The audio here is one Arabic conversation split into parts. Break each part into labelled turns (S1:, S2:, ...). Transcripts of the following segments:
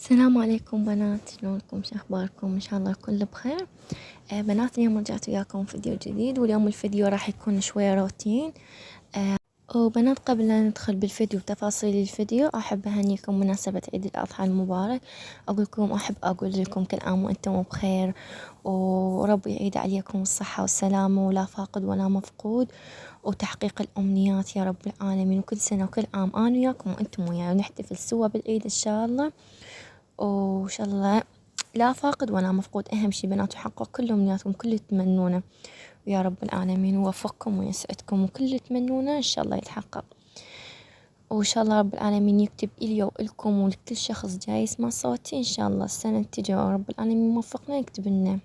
S1: السلام عليكم بنات، شلونكم؟ شو اخباركم؟ ان شاء الله الكل بخير. بنات، اليوم رجعت وياكم فيديو جديد، واليوم الفيديو راح يكون شوية روتين. وبنات، قبل لا ندخل بالفيديو وتفاصيل الفيديو، احب اهنيكم بمناسبة عيد الاضحى المبارك. اقول لكم كل عام وانتم بخير، وربي يعيد عليكم الصحة والسلامة، ولا فاقد ولا مفقود، وتحقيق الامنيات يا رب العالمين. وكل سنة وكل عام انا وياكم وانتم وياي، ونحتفل سوا بالعيد ان شاء الله. وإن شاء الله لا فاقد ولا مفقود. أهم شي بنات يحقق كل أمنياتكم، كل اللي تتمنونه، ويا رب العالمين ووفقكم ويسعدكم، وكل اللي تتمنونه إن شاء الله يتحقق. وإن شاء الله رب العالمين يكتب إلي وإلكم ولكل شخص جاي يسمع صوتي إن شاء الله السنة التجي، رب العالمين موفقنا يكتب لنا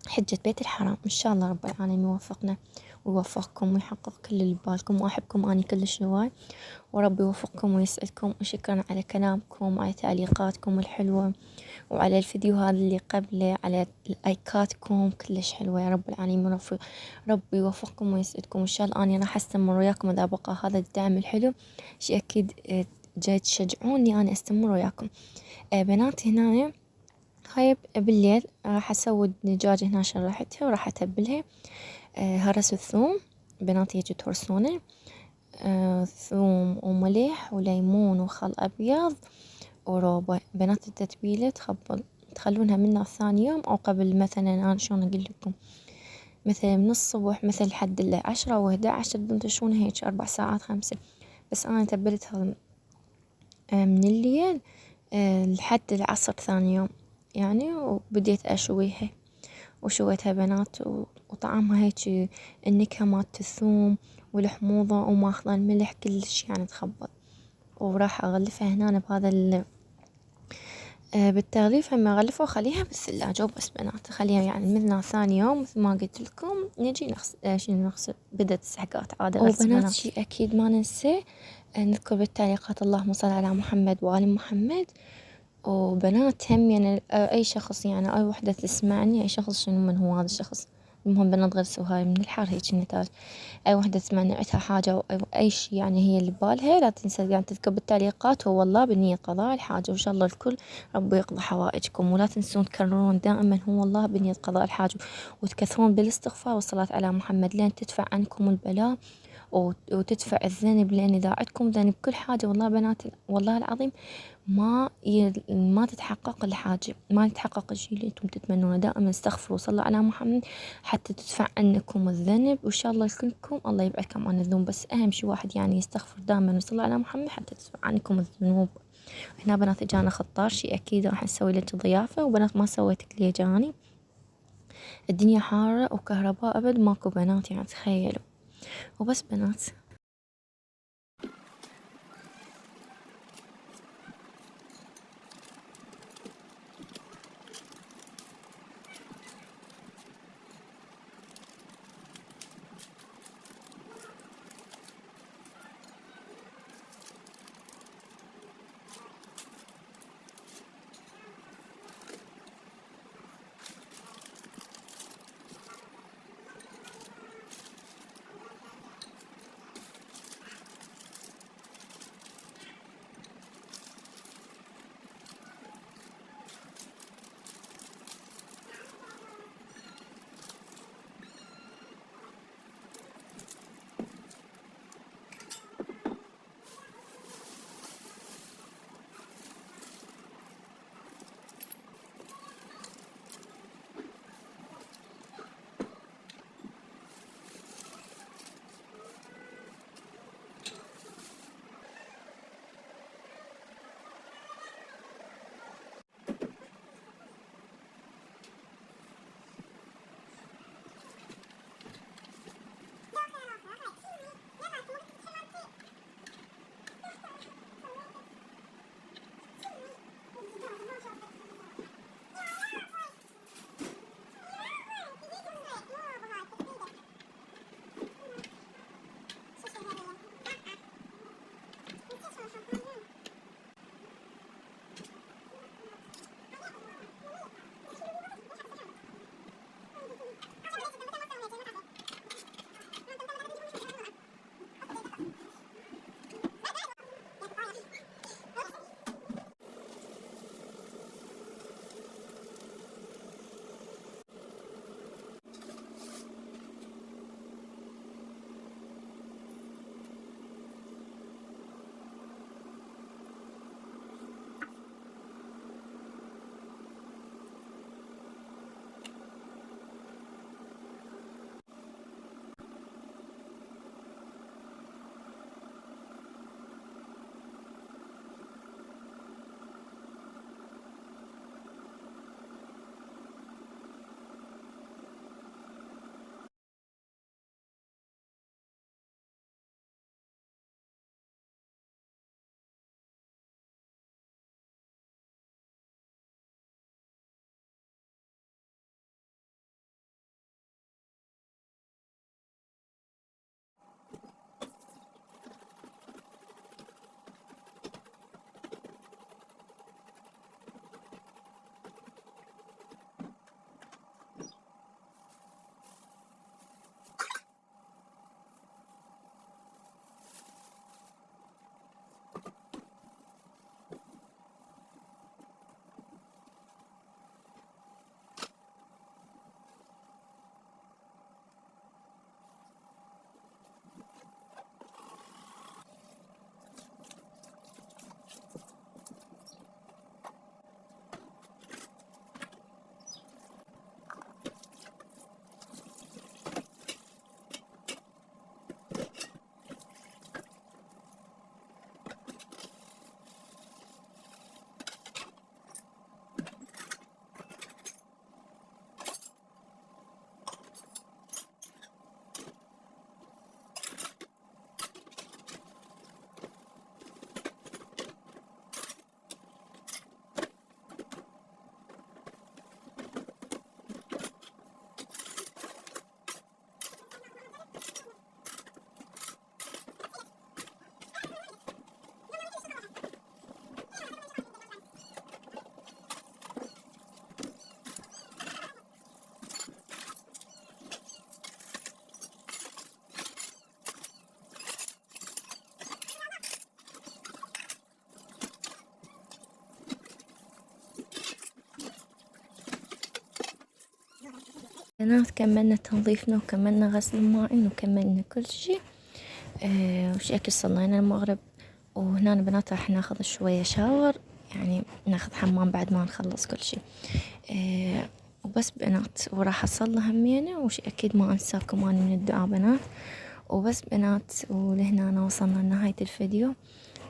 S1: حجة بيت الحرام إن شاء الله. رب العالمين يوفقنا ويوفقكم ويحقق كل اللي ببالكم. وأحبكم أني كلش هواي، وربي يوفقكم ويسعدكم. وشكرا على كلامكم وعلى تعليقاتكم الحلوة، وعلى الفيديو هذا اللي قبله، على لايكاتكم كلش حلوة. يا رب العالمين ربي يوفقكم ويسعدكم. إن شاء الله أنا راح أستمر وياكم إذا بقى هذا الدعم الحلو. شي أكيد جاي تشجعوني أنا أستمر وياكم. بنات، هنا هاي بالليل راح أسوي الدجاج هنا، شرحتها وراح أتبلها. هرس الثوم، بنات يجي تهرسونه. ثوم وملح وليمون وخل أبيض وروبة. بنات، التتبيلة تخلونها من ثاني يوم أو قبل، مثلا أنا شلون أقول لكم، مثلا من الصبح، مثل لحد 10 أو 11 تنتشونها هيك 4 ساعات 5. بس أنا تبلتها من الليل لحد العصر ثاني يوم يعني، وبديت أشويها. وشويتها بنات، وطعمها هيك، النكهة مالت الثوم والحموضة وماخذة الملح كلش يعني تخبط. وراح أغلفها هنا بهذا بالتغليف. هم أغلفه وأخليها بالثلاجة وبس بنات، أخليها يعني مثل ثاني يوم، مثل ما قلت لكم نجي نغسل بدت سحقات عادة. وبنات، بنات شي أكيد ما ننسى نذكر بالتعليقات اللهم صل على محمد وآل محمد. وبنات هم يعني أي شخص، يعني أي وحدة تسمعني، أي شخص شنو من هو هذا الشخص، المهم بنات غير هاي من الحر هيك النتاج. أي وحدة تسمعني عندها حاجة أو أي شي يعني هي اللي ببالها، لا تنسى يعني تذكر بالتعليقات هو الله بنية قضاء الحاجة. وإن شاء الله الكل ربي يقضي حوائجكم. ولا تنسون تكررون دائما هو الله بنية قضاء الحاجة، وتكثرون بالاستغفار والصلاة على محمد لين تدفع عنكم البلاء وتدفع الذنب. لأن إذا عندكم ذنب كل حاجة، والله بنات والله العظيم ما تتحقق الحاجة، ما يتحقق الشيء اللي انتم تتمنونه. دائما استغفروا وصلوا على محمد حتى تدفع عنكم الذنب. وان شاء الله كلكم الله يبعدكم عن الذنوب. بس اهم شيء واحد يعني يستغفر دائما ويصلي على محمد حتى تدفع عنكم الذنوب. هنا بنات اجانا خطار، شيء اكيد راح نسوي لك ضيافة. وبنات ما سويت لي جاني، الدنيا حارة وكهرباء ابد ماكو بنات، يعني تخيلوا. وبس بنات. بنات كملنا تنظيفنا وكملنا غسل المواعين وكملنا كل شي. وش أكل صلينا المغرب، وهنا بنات راح ناخذ شوية شاور، يعني ناخذ حمام بعد ما نخلص كل شي. وبس بنات، وراح أصلي همينة، وش أكيد ما أنساكم أنا من الدعاء بنات. وبس بنات، ولهنا أنا وصلنا لنهاية الفيديو.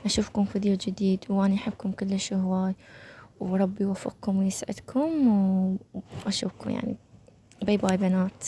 S1: أشوفكم فيديو جديد، وأنا أحبكم كلش هواي، وربي يوفقكم ويسعدكم، وأشوفكم يعني. باي باي بنات.